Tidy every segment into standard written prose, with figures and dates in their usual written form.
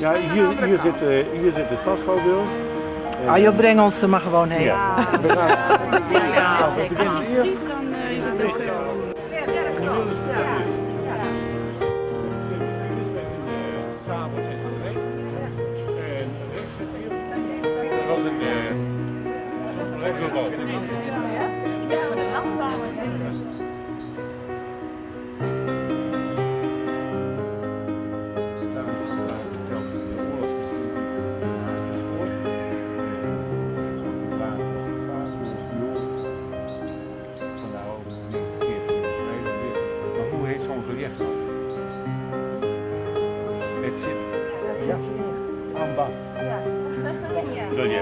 Ja, hier zit de stadsschouwburg. Je brengt ons er maar gewoon heen. Ja. Als je het ziet, dan is het ook... Dat was een lekker Voor de landbouw. Maar hoe heet zo'n relief nou? Het zit aan bak. Relief.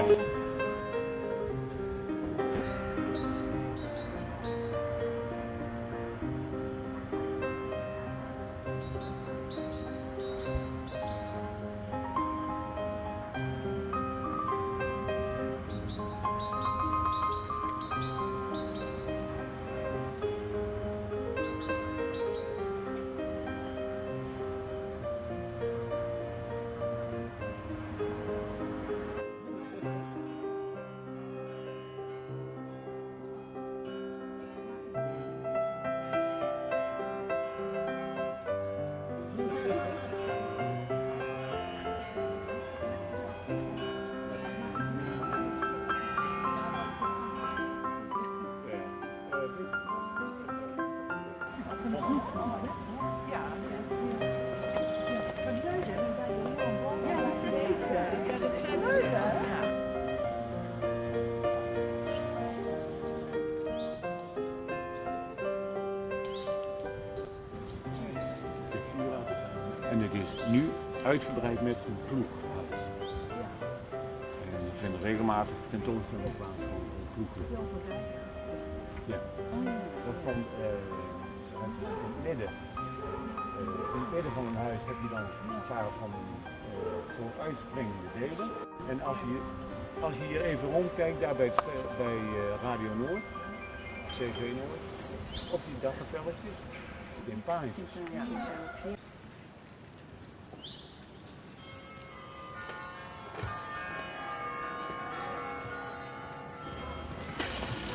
En het is nu uitgebreid met een ploeghuis. En we vinden regelmatig tentoonstellingen plaats van ploegen. Ja. Dat is van in het midden. In het midden van een huis heb je dan een paar van vooruitspringende delen. En als je hier even rondkijkt, daar bij Radio Noord, CV Noord, op die daggezelletjes, in paantjes.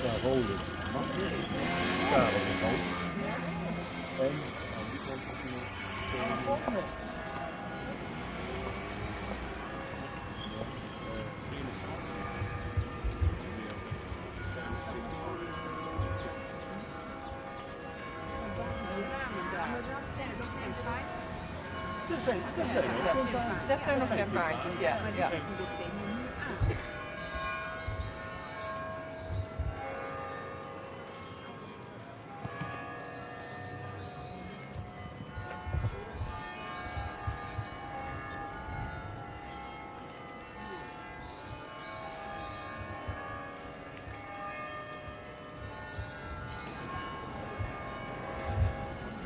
Daar rollen daar op de kant. En aan die kant is nog Dat zijn nog geen paardjes, ja.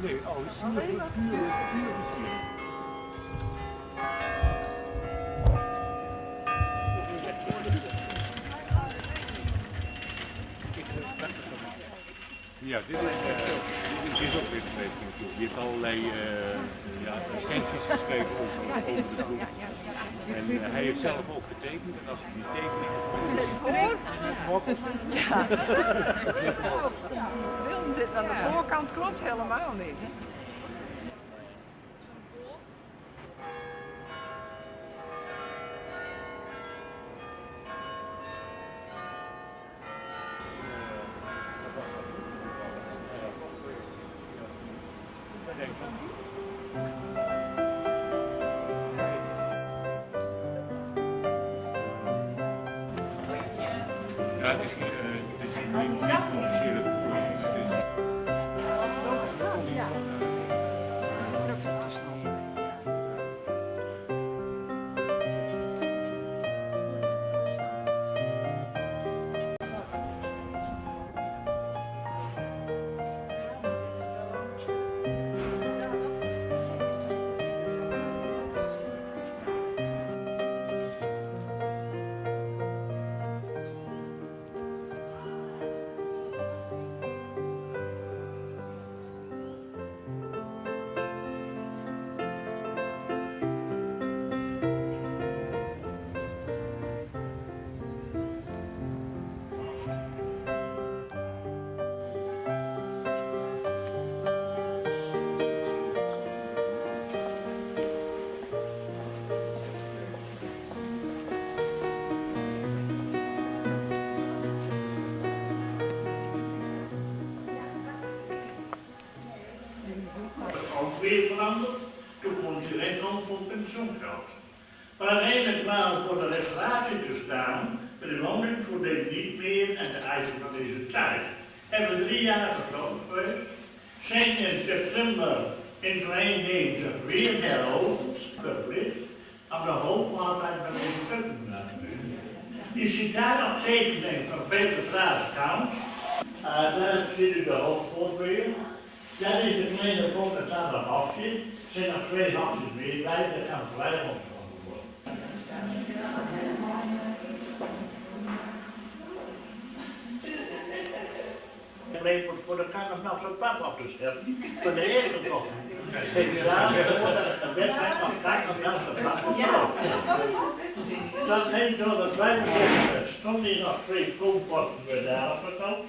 Nee, puur versiering. Ja, dit is ook weer geschreven natuurlijk. Je hebt allerlei recensies geschreven over de ploeg. En hij heeft zelf ook getekend en als je die tekeningen Ja. Willem zit aan de voorkant, klopt helemaal niet. Ja, het is niet een officiële ploeg. weer veranderd. Toen kon ze recht voor pensioengeld. Maar uiteindelijk kwamen we voor de restauratie te staan. Maar de woning voldeed niet meer en de eisen van deze tijd. Hebben we 3 jaar gesloten geweest. Zijn in september in 92 weer heropend, verplicht, aan de hoofdmaaltijd van deze kunstenaar. Je ziet daar nog tekening van Peter Straaskant. Daar zit u de hoofdpoort weer. Daar is een kleine pot met aan een hapje. Er zijn nog 2 hapjes meer bij, dat kan vrij opgewonden worden. Alleen voor de kamer nog zo'n pap op te scheppen. Voor de eerste toch. De wedstrijd nog kijk nog wel zo'n pap op. Dan heen door de 65 stond hier nog 2 koelpotten weer daar opgesteld.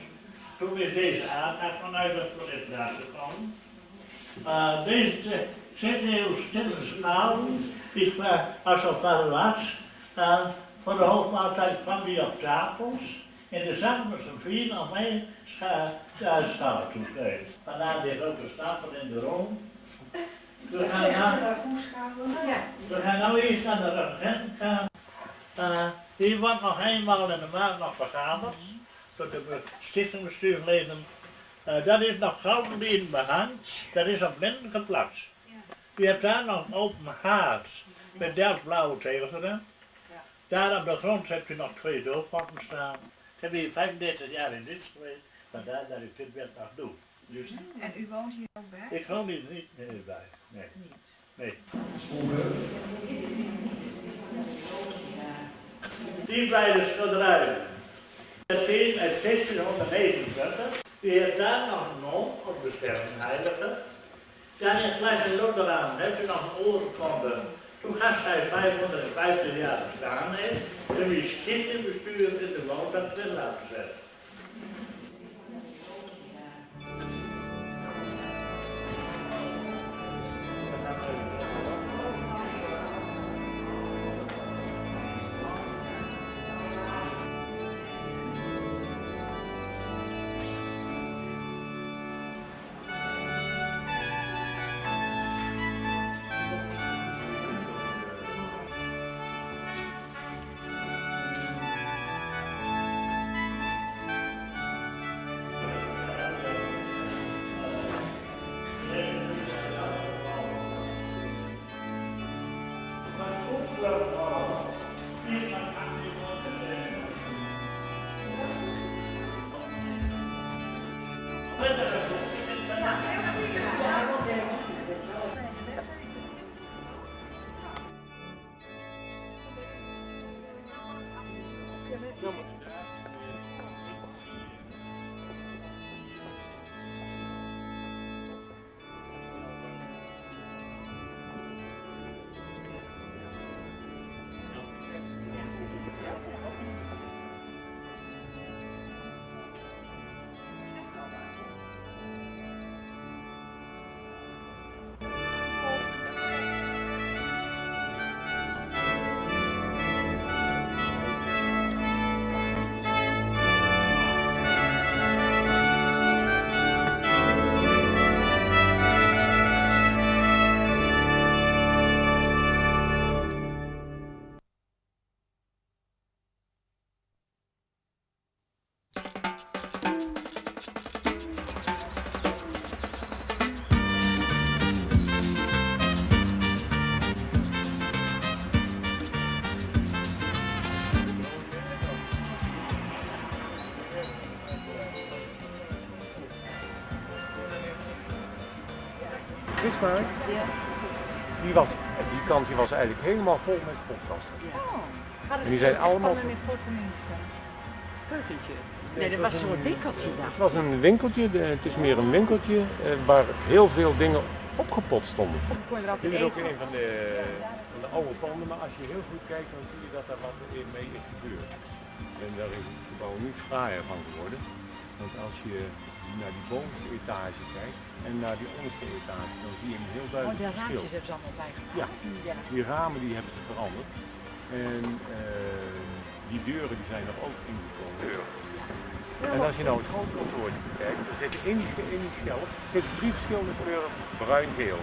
Toen is deze aardheid vanuit het toiletplaats gekomen. Deze zit heel stil en schaal. Die als het verder was. Voor de hoofdmaaltijd kwam die op tafels. En de zang met z'n 4 nog mee schalen toegeven. Vandaar die grote stapel in de room. We gaan nou eerst naar de regentenkamer. Hier wordt nog eenmaal in de maand nog vergaderd. Door de stichtingbestuursleden. Dat is nog gouden bieden behangt. Dat is op blinden geplakt. Je hebt daar nog een open haard met Delft-blauwe tegels erin. Daar op de grond heb je nog 2 doorpotten staan. Ik heb hier 35 jaar in dienst geweest, vandaar dat ik dit werk nog doe. Dus, En u woont hier ook bij? ik woon hier niet bij. Nee. Nee. Die beide schilderijen. Het een uit 1629. Die heeft daar nog een non op bestelling, heilige. Dan in Glas en Lodderaan heeft u nog een oorkonde. Toen gast zij 550 jaar bestaan heeft, toen die stichtingbestuur in de woonplaats wil laten zetten. Prisma, die kant die was eigenlijk helemaal vol met podcasten. En die zijn allemaal... Nee, dat was zo'n winkeltje daar. Het was een winkeltje, het is meer een winkeltje waar heel veel dingen opgepot stonden. Dit is ook een van de oude panden, maar als je heel goed kijkt dan zie je dat er wat mee is gebeurd. En daar is het gebouw niet fraaier van geworden. Want als je naar die bovenste etage kijkt en naar die onderste etage, dan zie je een heel duidelijk verschil. De raampjes hebben ze allemaal bijgemaakt. Ja, die ramen die hebben ze veranderd. En die deuren die zijn er ook ingekomen. En als je nou het grote kantoor kijkt, dan zitten in die schelp zitten 3 verschillende kleuren bruin-geel.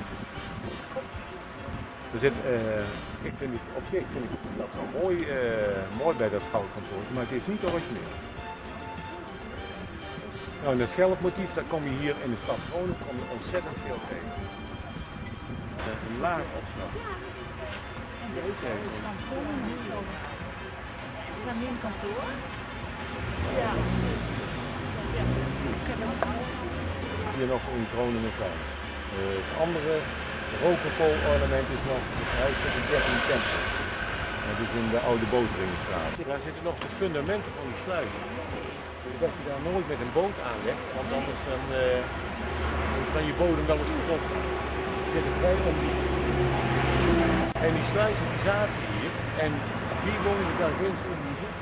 Ik vind het op zich dat wel mooi bij dat gouden kantoor, maar het is niet origineel. Nou, en dat schelpmotief, dat kom je hier in de stad Groningen ontzettend veel tegen. Een laag opslag. Is dat nu een kantoor? Hier nog in Groningen zijn. Het andere rococo-ornament is nog het huis van de 13 tempel. Dat is in de Oude Bootringenstraat. Daar zitten nog de fundamenten van die sluis. Dus dat je daar nooit met een boot aanlegt, want anders dan kan je bodem wel eens kapot gaan. Er zitten vrij ondiep. En die sluizen die zaten hier en hier woonde daar ginds in die hoek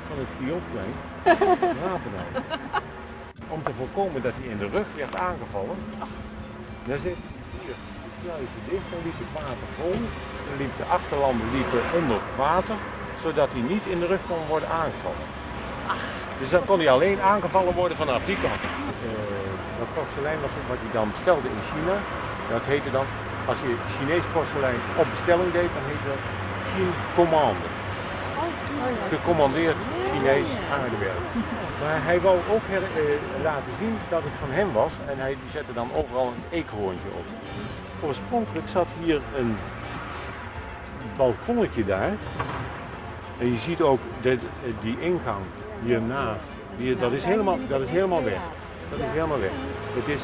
van het Vioolplein, Rapenau. Om te voorkomen dat hij in de rug werd aangevallen. Dan zit hier de sluizen dicht, dan liep het water vol. Dan liep de achterlanden onder water, zodat hij niet in de rug kon worden aangevallen. Dus dan kon hij alleen aangevallen worden vanaf die kant. Dat porselein was wat hij dan bestelde in China. Dat heette dan, als je Chinees porselein op bestelling deed, dan heette dat Chine Commande. Gecommandeerd Chinees aardewerk. Maar hij wou ook laten zien dat het van hem was en hij zette dan overal een eekhoorntje op. Oorspronkelijk zat hier een balkonnetje daar. En je ziet ook die ingang hiernaast. Dat is helemaal weg. Dat is helemaal weg. Het is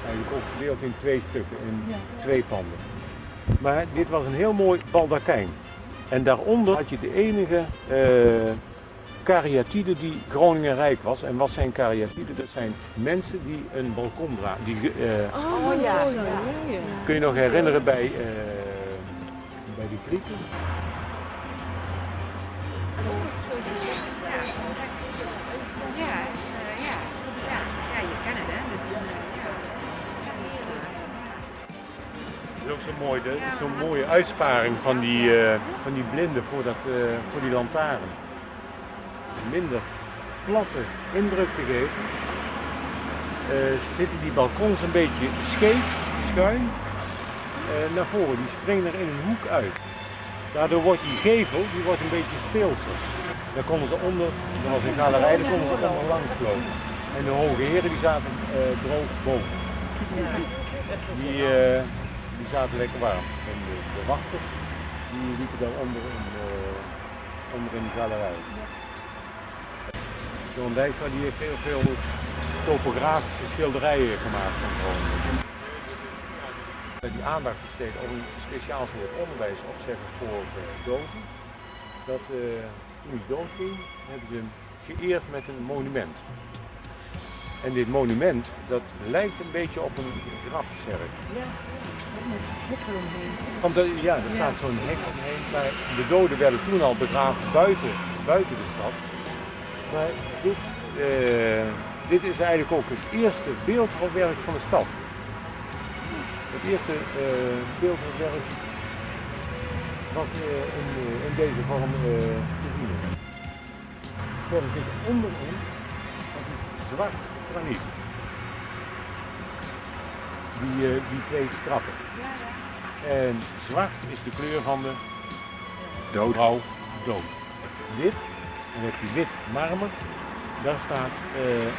eigenlijk ook verdeeld in 2 stukken, in 2 panden. Maar dit was een heel mooi baldakijn. En daaronder had je de enige kariatide die Groningen rijk was. En wat zijn kariatiden? Dat zijn mensen die een balkon dragen. Kun je nog herinneren bij de Grieken? Je kan het, hè? Dat is ook zo mooi, zo'n mooie uitsparing van die blinden voor die lantaarn. Minder platte indruk te geven, zitten die balkons een beetje scheef, schuin, naar voren. Die springen er in een hoek uit. Daardoor wordt die gevel een beetje speelser. Daar konden ze onder, er was een galerij, daar konden ze allemaal langs lopen. En de hoge heren die zaten droog boven. Die zaten lekker warm. En de wachters die liepen daar onder in de galerij. John Dijkstra die heeft heel veel topografische schilderijen gemaakt van Groningen. Die aandacht besteed om een speciaal soort onderwijs opzetten voor doven. Dat toen hij doodging, hebben ze hem geëerd met een monument. En dit monument, dat lijkt een beetje op een grafzerk. Ja, met het hek eromheen. Er staat zo'n hek omheen, maar de doden werden toen al begraven buiten de stad. Maar dit is eigenlijk ook het eerste beeldhouwwerk van de stad. Het eerste beeldhouwwerk wat in deze vorm te zien is. Verder zit onderin zwart graniet. Die 2 trappen. En zwart is de kleur van de vrouw dood. Wit, dan heb je wit marmer. Daar staat,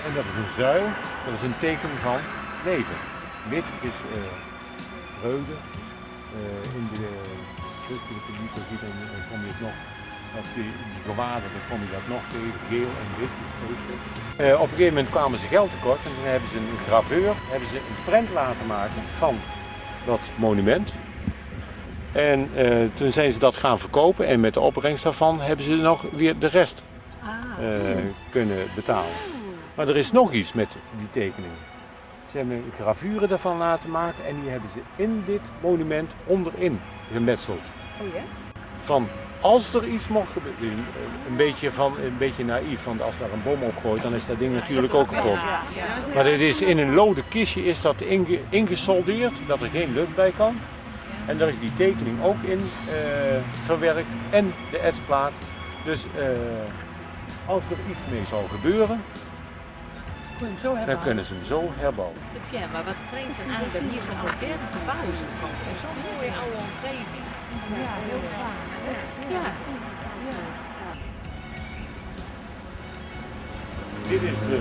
en dat is een zuil, dat is een teken van leven. Wit is vreugde. In de christelijke liturgie dan kom je het nog, als je die gewaden, dan kom je dat nog tegen, geel en wit. Op een gegeven moment kwamen ze geld tekort en toen hebben ze een graveur, hebben ze een prent laten maken van dat monument. En toen zijn ze dat gaan verkopen en met de opbrengst daarvan hebben ze nog weer de rest kunnen betalen. Maar er is nog iets met die tekening. Ze hebben gravure ervan laten maken en die hebben ze in dit monument onderin gemetseld. Oh ja? Van als er iets mocht gebeuren, een beetje naïef, want als daar een bom opgooit dan is dat ding natuurlijk ook kapot. Maar dit is in een loden kistje is dat ingesoldeerd, dat er geen lucht bij kan. En daar is die tekening ook in verwerkt en de etsplaat. Dus als er iets mee zou gebeuren, Kun je hem zo dan hebben? kunnen ze hem zo herbouwen. Ja, maar wat vreemd en eigenlijk dat hier zo'n modern gebouw is gekomen. En zo'n mooie oude omgeving. Ja, heel graag. Ja. Dit is de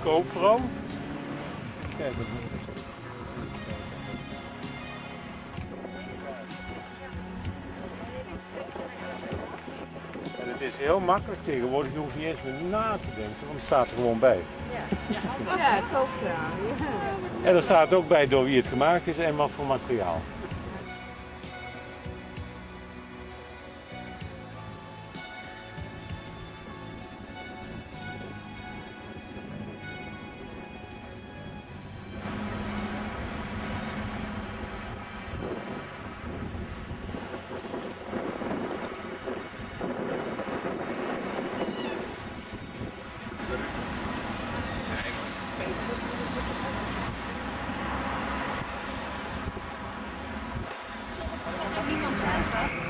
koopvrouw. Kijk, wat is het? En het is heel makkelijk tegenwoordig, je hoeft niet eens meer na te denken, want het staat er gewoon bij. Ja, koopvrouw. En er staat ook bij door wie het gemaakt is en wat voor materiaal.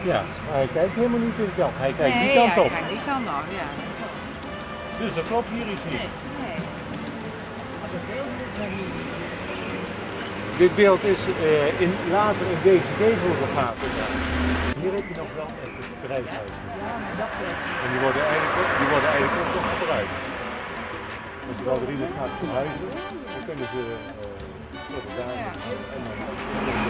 Ja, maar hij kijkt helemaal niet in de kant. Hij kijkt die kant op. Kijk, die kant op, ja. Dus dat klopt hier iets niet. Nee. Dit beeld is later in deze gevel geplaatst. Hier heb je nog wel echt het bedrijfshuis. En die worden eigenlijk ook nog gebruikt. Als je wel iemand gaat verhuizen, dan kunnen ze daar en dan.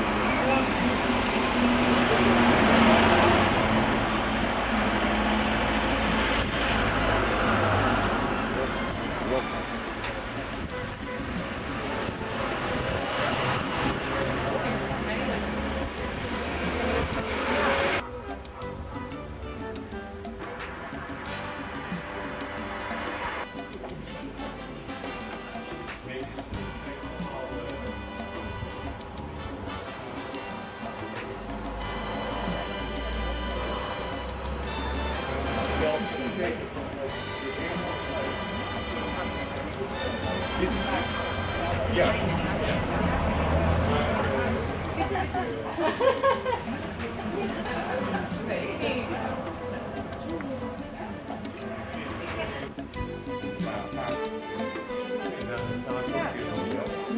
Ja.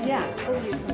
Ja, olie.